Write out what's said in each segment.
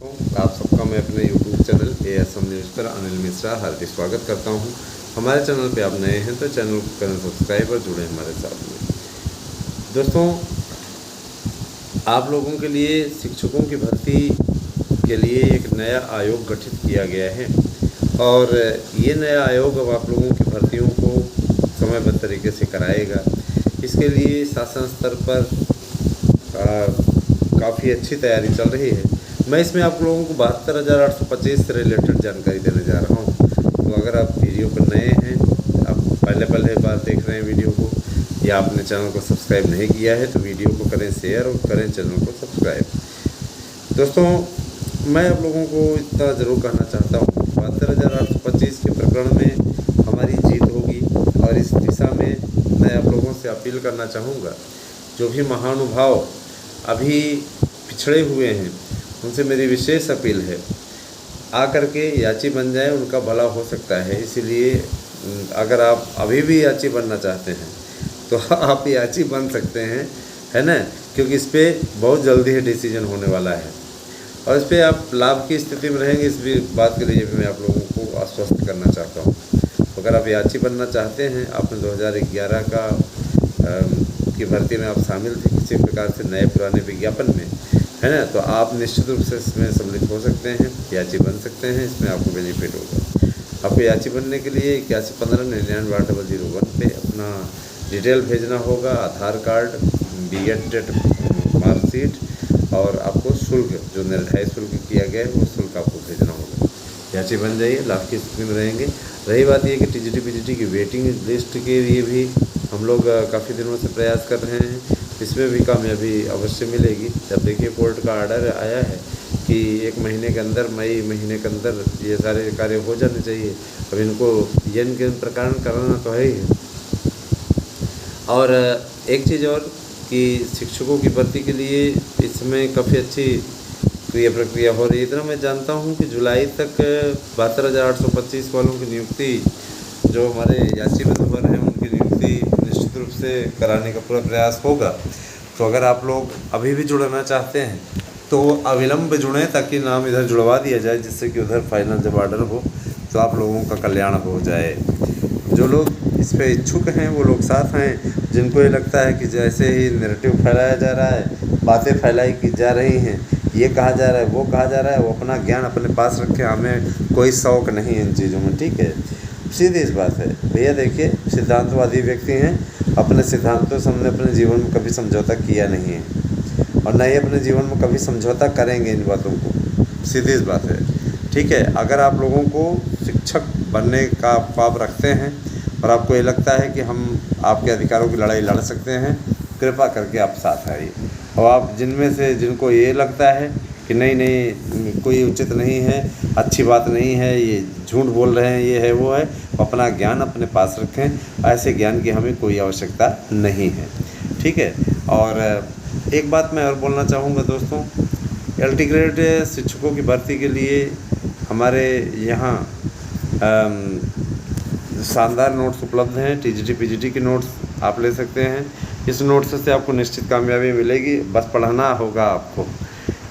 आप सबका मैं अपने YouTube चैनल ASM न्यूज़ पर अनिल मिश्रा हार्दिक स्वागत करता हूं। हमारे चैनल पे आप नए हैं तो चैनल को करें सब्सक्राइब और जुड़ें हमारे साथ में। दोस्तों, आप लोगों के लिए शिक्षकों की भर्ती के लिए एक नया आयोग गठित किया गया है और ये नया आयोग अब आप लोगों की भर्तियों को समयबद्ध तरीके से कराएगा। इसके लिए शासन स्तर पर काफ़ी अच्छी तैयारी चल रही है। मैं इसमें आप लोगों को 72,825 से रिलेटेड जानकारी देने जा रहा हूं। तो अगर आप वीडियो पर नए हैं, आप पहले बार देख रहे हैं वीडियो को, या आपने चैनल को सब्सक्राइब नहीं किया है तो वीडियो को करें शेयर और करें चैनल को सब्सक्राइब। दोस्तों, मैं आप लोगों को इतना ज़रूर कहना चाहता हूँ, 72,825 के प्रकरण में हमारी जीत होगी और इस दिशा में मैं आप लोगों से अपील करना चाहूँगा, जो भी महानुभाव अभी पिछड़े हुए हैं उनसे मेरी विशेष अपील है, आकर के याची बन जाए, उनका भला हो सकता है। इसीलिए अगर आप अभी भी याची बनना चाहते हैं तो आप याची बन सकते हैं, है ना, क्योंकि इस पर बहुत जल्दी ही डिसीजन होने वाला है और इस पर आप लाभ की स्थिति में रहेंगे। इस भी बात के लिए भी मैं आप लोगों को आश्वस्त करना चाहता हूँ। तो अगर आप याची बनना चाहते हैं, आपने 2011 की भर्ती में आप शामिल थे किसी प्रकार से नए पुराने विज्ञापन में, है ना, तो आप निश्चित रूप से इसमें सम्मिलित हो सकते हैं, याची बन सकते हैं। इसमें आपको बेनिफिट होगा। आपको याची बनने के लिए 8115998001 पे अपना डिटेल भेजना होगा, आधार कार्ड, B.Ed मार्कशीट और आपको शुल्क जो निर्धारित शुल्क किया गया है वो शुल्क आपको भेजना होगा। याची बन जाइए, लाभ की स्थिति में रहेंगे। रही बात ये कि TGT-PGT की वेटिंग लिस्ट के लिए भी हम लोग काफ़ी दिनों से प्रयास कर रहे हैं, इसमें भी कामयाबी अवश्य मिलेगी। जब देखिए कोर्ट का आर्डर आया है कि 1 महीने के अंदर, मई महीने के अंदर ये सारे कार्य हो जाने चाहिए। अब इनको इनके प्रकरण कराना तो है ही है। और एक चीज़ और कि शिक्षकों की भर्ती के लिए इसमें काफ़ी अच्छी प्रक्रिया हो रही है। इतना मैं जानता हूँ कि जुलाई तक 72,825 वालों की नियुक्ति, जो हमारे याची बंधुवर हैं, उनकी नियुक्ति निश्चित रूप से कराने का पूरा प्रयास होगा। तो अगर आप लोग अभी भी जुड़ना चाहते हैं तो अविलंब जुड़ें, ताकि नाम इधर जुड़वा दिया जाए, जिससे कि उधर फाइनल जब ऑर्डर हो तो आप लोगों का कल्याण हो जाए। जो लोग इस पे इच्छुक हैं वो लोग साथ हैं। जिनको ये लगता है कि जैसे ही नैरेटिव फैलाया जा रहा है, बातें फैलाई की जा रही हैं, ये कहा जा रहा है, वो कहा जा रहा है, वो अपना ज्ञान अपने पास रखें। हमें कोई शौक़ नहीं है इन चीज़ों में, ठीक है। सीधी इस बात है भैया। देखिए, सिद्धांतवादी व्यक्ति हैं, अपने सिद्धांतों से हमने अपने जीवन में कभी समझौता किया नहीं है और न ही अपने जीवन में कभी समझौता करेंगे इन बातों को। सीधी इस बात है, ठीक है। अगर आप लोगों को शिक्षक बनने का ख्वाब रखते हैं और आपको ये लगता है कि हम आपके अधिकारों की लड़ाई लड़ सकते हैं, कृपा करके आप साथ आइए। और आप जिनमें से जिनको ये लगता है कि नहीं कोई उचित नहीं है, अच्छी बात नहीं है, ये झूठ बोल रहे हैं, ये है वो है, अपना ज्ञान अपने पास रखें। ऐसे ज्ञान की हमें कोई आवश्यकता नहीं है, ठीक है। और एक बात मैं और बोलना चाहूँगा दोस्तों, LT ग्रेड शिक्षकों की भर्ती के लिए हमारे यहाँ शानदार नोट्स उपलब्ध हैं। TGT-PGT के नोट्स आप ले सकते हैं। इस नोट्स से आपको निश्चित कामयाबी मिलेगी, बस पढ़ना होगा आपको,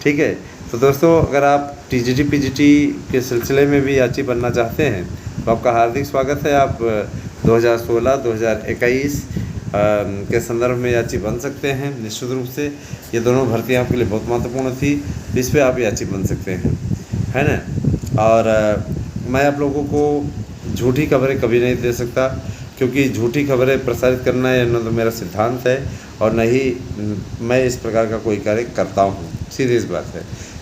ठीक है। तो दोस्तों, अगर आप TGT-PGT के सिलसिले में भी याची बनना चाहते हैं तो आपका हार्दिक स्वागत है। आप 2016-2021 के संदर्भ में याची बन सकते हैं निश्चित रूप से। ये दोनों भर्तियाँ आपके लिए बहुत महत्वपूर्ण थी, इस पर आप याची बन सकते हैं, है ना। और मैं आप लोगों को झूठी खबरें कभी नहीं दे सकता, क्योंकि झूठी खबरें प्रसारित करना ये न तो मेरा सिद्धांत है और न ही मैं इस प्रकार का कोई कार्य करता हूँ। सीधी इस बात है,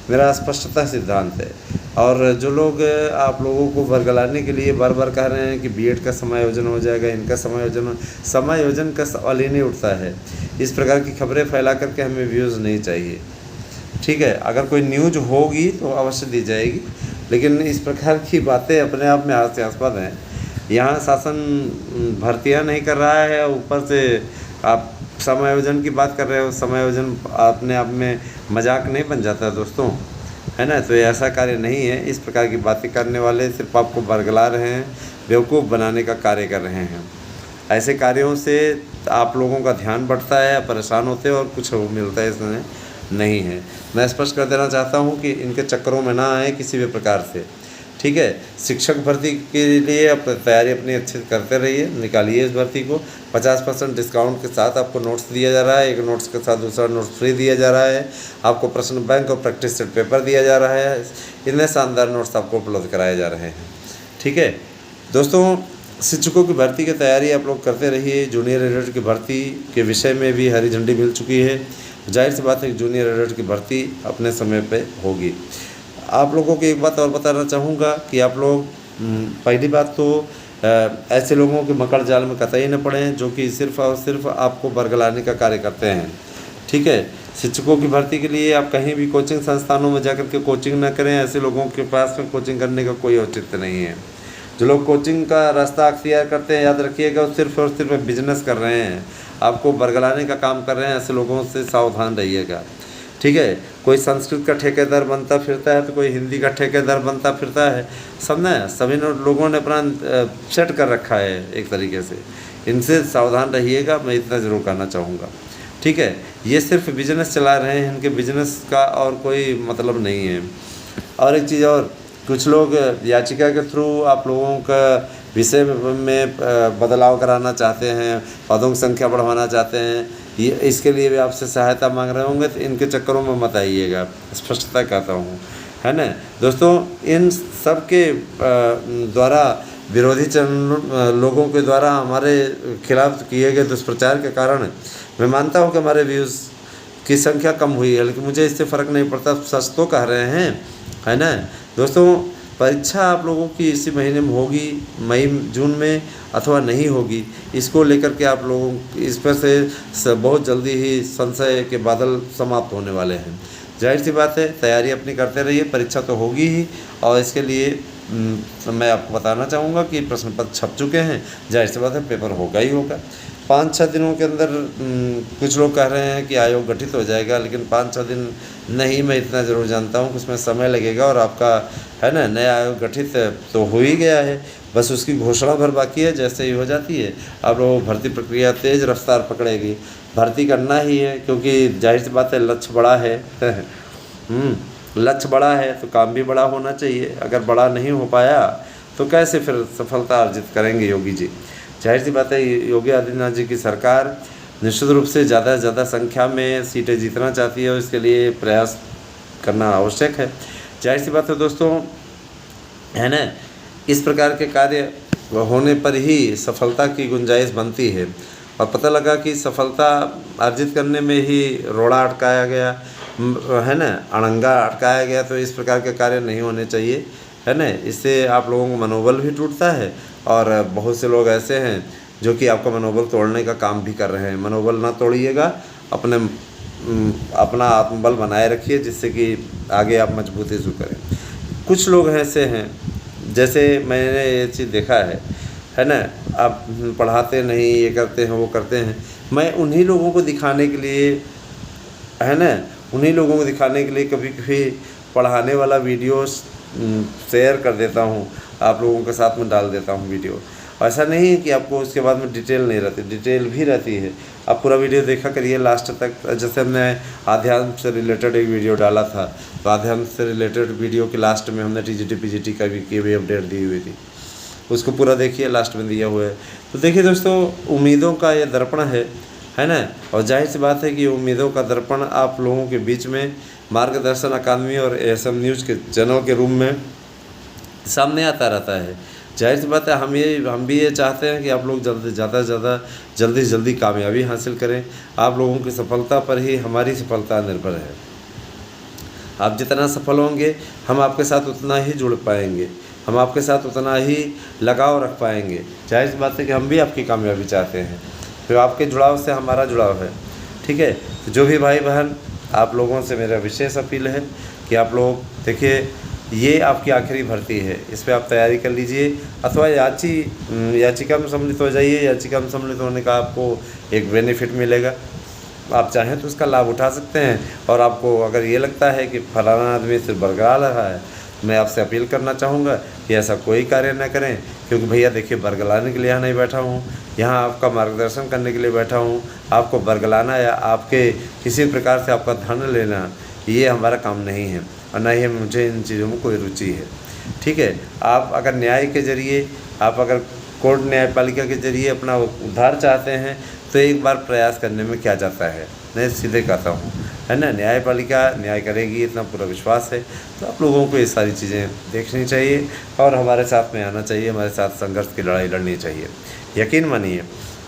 मेरा स्पष्टता सिद्धांत है। और जो लोग आप लोगों को बरगलाने के लिए बार बार कह रहे हैं कि B.Ed का समायोजन हो जाएगा, इनका समायोजन का सवाल ही नहीं उठता है। इस प्रकार की खबरें फैला करके हमें व्यूज़ नहीं चाहिए, ठीक है। अगर कोई न्यूज होगी तो अवश्य दी जाएगी, लेकिन इस प्रकार की बातें अपने आप में हास्यास्पद हैं। यहाँ शासन भर्तियाँ नहीं कर रहा है, ऊपर से आप समायोजन की बात कर रहे हो। समायोजन अपने आप में मजाक नहीं बन जाता दोस्तों, है ना। तो ये ऐसा कार्य नहीं है। इस प्रकार की बातें करने वाले सिर्फ आपको बरगला रहे हैं, बेवकूफ़ बनाने का कार्य कर रहे हैं। ऐसे कार्यों से आप लोगों का ध्यान बढ़ता है, परेशान होते हैं और कुछ मिलता है इसमें नहीं है। मैं स्पष्ट कर देना चाहता हूँ कि इनके चक्करों में ना आए किसी भी प्रकार से, ठीक है। शिक्षक भर्ती के लिए आप तैयारी अपनी अच्छे से करते रहिए, निकालिए इस भर्ती को। 50% डिस्काउंट के साथ आपको नोट्स दिया जा रहा है, एक नोट्स के साथ दूसरा नोट्स फ्री दिया जा रहा है। आपको प्रश्न बैंक और प्रैक्टिस सेट पेपर दिया जा रहा है। इतने शानदार नोट्स आपको उपलब्ध कराए जा रहे हैं, ठीक है। दोस्तों, शिक्षकों की भर्ती की तैयारी आप लोग करते रहिए। जूनियर एडिटर की भर्ती के विषय में भी हरी झंडी मिल चुकी है। जाहिर सी बात है कि जूनियर एडिटर की भर्ती अपने समय पे होगी। आप लोगों को एक बात और बताना चाहूँगा कि आप लोग पहली बात तो ऐसे लोगों के मकड़ जाल में कतई न पड़ें जो कि सिर्फ़ और सिर्फ आपको बरगलाने का कार्य करते हैं, ठीक है। शिक्षकों की भर्ती के लिए आप कहीं भी कोचिंग संस्थानों में जाकर के कोचिंग न करें। ऐसे लोगों के पास में कोचिंग करने का कोई औचित्य नहीं है। जो लोग कोचिंग का रास्ता अख्तियार करते हैं, याद रखिएगा, वो सिर्फ और सिर्फ बिजनेस कर रहे हैं, आपको बरगलाने का काम कर रहे हैं। ऐसे लोगों से सावधान रहिएगा, ठीक है। कोई संस्कृत का ठेकेदार बनता फिरता है तो कोई हिंदी का ठेकेदार बनता फिरता है, सब ना सभी लोगों ने अपना सेट कर रखा है एक तरीके से। इनसे सावधान रहिएगा, मैं इतना ज़रूर कहना चाहूँगा, ठीक है। ये सिर्फ बिजनेस चला रहे हैं, इनके बिजनेस का और कोई मतलब नहीं है। और एक चीज़ और, कुछ लोग याचिका के थ्रू आप लोगों का विषय में बदलाव कराना चाहते हैं, पदों की संख्या बढ़वाना चाहते हैं, ये इसके लिए भी आपसे सहायता मांग रहे होंगे, तो इनके चक्करों में मत आइएगा, स्पष्टता कहता हूँ, है ना। दोस्तों, इन सब के द्वारा विरोधी लोगों के द्वारा हमारे खिलाफ किए गए दुष्प्रचार के कारण मैं मानता हूँ कि हमारे व्यूज़ की संख्या कम हुई है, लेकिन मुझे इससे फ़र्क नहीं पड़ता, सच तो कह रहे हैं, है ना। दोस्तों, परीक्षा आप लोगों की इसी महीने में होगी, मई जून में, अथवा नहीं होगी, इसको लेकर के आप लोगों इस पर से बहुत जल्दी ही संशय के बादल समाप्त होने वाले हैं। जाहिर सी बात है, तैयारी अपनी करते रहिए, परीक्षा तो होगी ही, और इसके लिए मैं आपको बताना चाहूँगा कि प्रश्न पत्र छप चुके हैं। जाहिर सी बात है, पेपर होगा ही होगा। 5-6 दिनों के अंदर कुछ लोग कह रहे हैं कि आयोग गठित हो जाएगा, लेकिन 5-6 दिन नहीं, मैं इतना ज़रूर जानता हूँ कि उसमें समय लगेगा। और आपका है ना, नया आयोग गठित तो हो ही गया है, बस उसकी घोषणा भर बाकी है। जैसे ही हो जाती है, आप लोगों को भर्ती प्रक्रिया तेज़ रफ्तार पकड़ेगी। भर्ती करना ही है, क्योंकि जाहिर सी बात है, लक्ष्य बड़ा है लक्ष्य बड़ा है तो काम भी बड़ा होना चाहिए। अगर बड़ा नहीं हो पाया तो कैसे फिर सफलता अर्जित करेंगे योगी जी। जाहिर सी बात है, योगी आदित्यनाथ जी की सरकार निश्चित रूप से ज़्यादा से ज़्यादा संख्या में सीटें जीतना चाहती है, और इसके लिए प्रयास करना आवश्यक है। जाहिर सी बात है दोस्तों, है ना, इस प्रकार के कार्य होने पर ही सफलता की गुंजाइश बनती है। और पता लगा कि सफलता अर्जित करने में ही रोड़ा अटकाया गया, है ना, अड़ंगा अटकाया गया, तो इस प्रकार के कार्य नहीं होने चाहिए, है ना। इससे आप लोगों का मनोबल भी टूटता है, और बहुत से लोग ऐसे हैं जो कि आपका मनोबल तोड़ने का काम भी कर रहे हैं। मनोबल ना तोड़िएगा, अपना आत्मबल बनाए रखिए, जिससे कि आगे आप मजबूती से करें। कुछ लोग ऐसे हैं, जैसे मैंने ये चीज़ देखा है ना, आप पढ़ाते नहीं, ये करते हैं, वो करते हैं। मैं उन्हीं लोगों को दिखाने के लिए, है ना, उन्हीं लोगों को दिखाने के लिए कभी कभी पढ़ाने वाला वीडियो शेयर कर देता हूँ, आप लोगों के साथ में डाल देता हूँ वीडियो। ऐसा नहीं है कि आपको उसके बाद में डिटेल नहीं रहती, डिटेल भी रहती है। आप पूरा वीडियो देखा करिए लास्ट तक। जैसे हमने अध्यात्म से रिलेटेड एक वीडियो डाला था, तो अध्यात्म से रिलेटेड वीडियो के लास्ट में हमने टीजीटी पीजीटी का भी की हुई अपडेट दी हुई थी, उसको पूरा देखिए, लास्ट में दिया हुआ है। तो देखिए दोस्तों, उम्मीदों का ये दर्पण है ना, और जाहिर सी बात है कि उम्मीदों का दर्पण आप लोगों के बीच में मार्गदर्शन अकादमी और एएसएम न्यूज़ के चैनल के रूप में सामने आता रहता है। जाहिर सी बात है, हम भी ये चाहते हैं कि आप लोग जल्दी से जल्दी कामयाबी हासिल करें। आप लोगों की सफलता पर ही हमारी सफलता निर्भर है। आप जितना सफल होंगे, हम आपके साथ उतना ही जुड़ पाएंगे, हम आपके साथ उतना ही लगाव रख पाएंगे। जाहिर सी बात है कि हम भी आपकी कामयाबी चाहते हैं, तो आपके जुड़ाव से हमारा जुड़ाव है, ठीक है। तो जो भी भाई बहन, आप लोगों से मेरा विशेष अपील है कि आप लोग देखिए, ये आपकी आखिरी भर्ती है, इस पर आप तैयारी कर लीजिए, अथवा याचिका में सम्मिलित हो जाइए। याचिका में सम्मिलित होने का आपको एक बेनिफिट मिलेगा, आप चाहें तो उसका लाभ उठा सकते हैं। और आपको अगर ये लगता है कि फलाना आदमी सिर्फ बरकरार रहा है, मैं आपसे अपील करना चाहूँगा कि ऐसा कोई कार्य न करें, क्योंकि भैया देखिए बरगलाने के लिए यहाँ नहीं बैठा हूँ, यहाँ आपका मार्गदर्शन करने के लिए बैठा हूँ। आपको बरगलाना या आपके किसी प्रकार से आपका धन लेना, ये हमारा काम नहीं है और ना ही मुझे इन चीज़ों में कोई रुचि है। ठीक है, आप अगर न्याय के ज़रिए, आप अगर कोर्ट न्यायपालिका के ज़रिए अपना उद्धार चाहते हैं तो एक बार प्रयास करने में क्या जाता है, मैं सीधे कहता हूँ, है ना। न्यायपालिका न्याय करेगी, इतना पूरा विश्वास है। तो आप लोगों को ये सारी चीज़ें देखनी चाहिए और हमारे साथ में आना चाहिए, हमारे साथ संघर्ष की लड़ाई लड़नी चाहिए। यकीन मानिए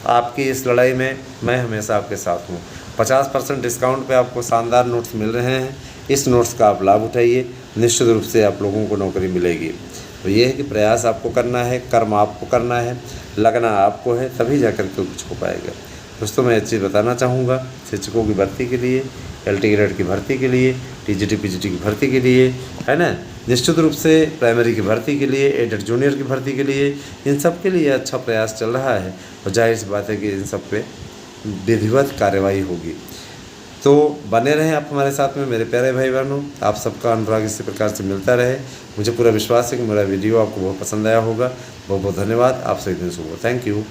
आपकी इस लड़ाई में मैं हमेशा आपके साथ हूँ। 50% डिस्काउंट पे आपको शानदार नोट्स मिल रहे हैं, इस नोट्स का आप लाभ उठाइए, निश्चित रूप से आप लोगों को नौकरी मिलेगी। तो ये है कि प्रयास आपको करना है, कर्म आपको करना है, लगना आपको है, तभी जाकर के कुछ हो पाएगा। दोस्तों मैं एक चीज़ बताना चाहूँगा, शिक्षकों की भर्ती के लिए, LT ग्रेड की भर्ती के लिए, TGT PGT की भर्ती के लिए, है ना, निश्चित रूप से प्राइमरी की भर्ती के लिए, एडेड जूनियर की भर्ती के लिए, इन सब के लिए अच्छा प्रयास चल रहा है और जाहिर सी बात है कि इन सब पे विधिवत कार्रवाई होगी। तो बने रहें आप हमारे साथ में मेरे प्यारे भाई बहनों, आप सबका अनुराग इसी प्रकार से मिलता रहे। मुझे पूरा विश्वास है कि मेरा वीडियो आपको बहुत पसंद आया होगा। बहुत बहुत धन्यवाद। आप सभी दिन सुबह, थैंक यू।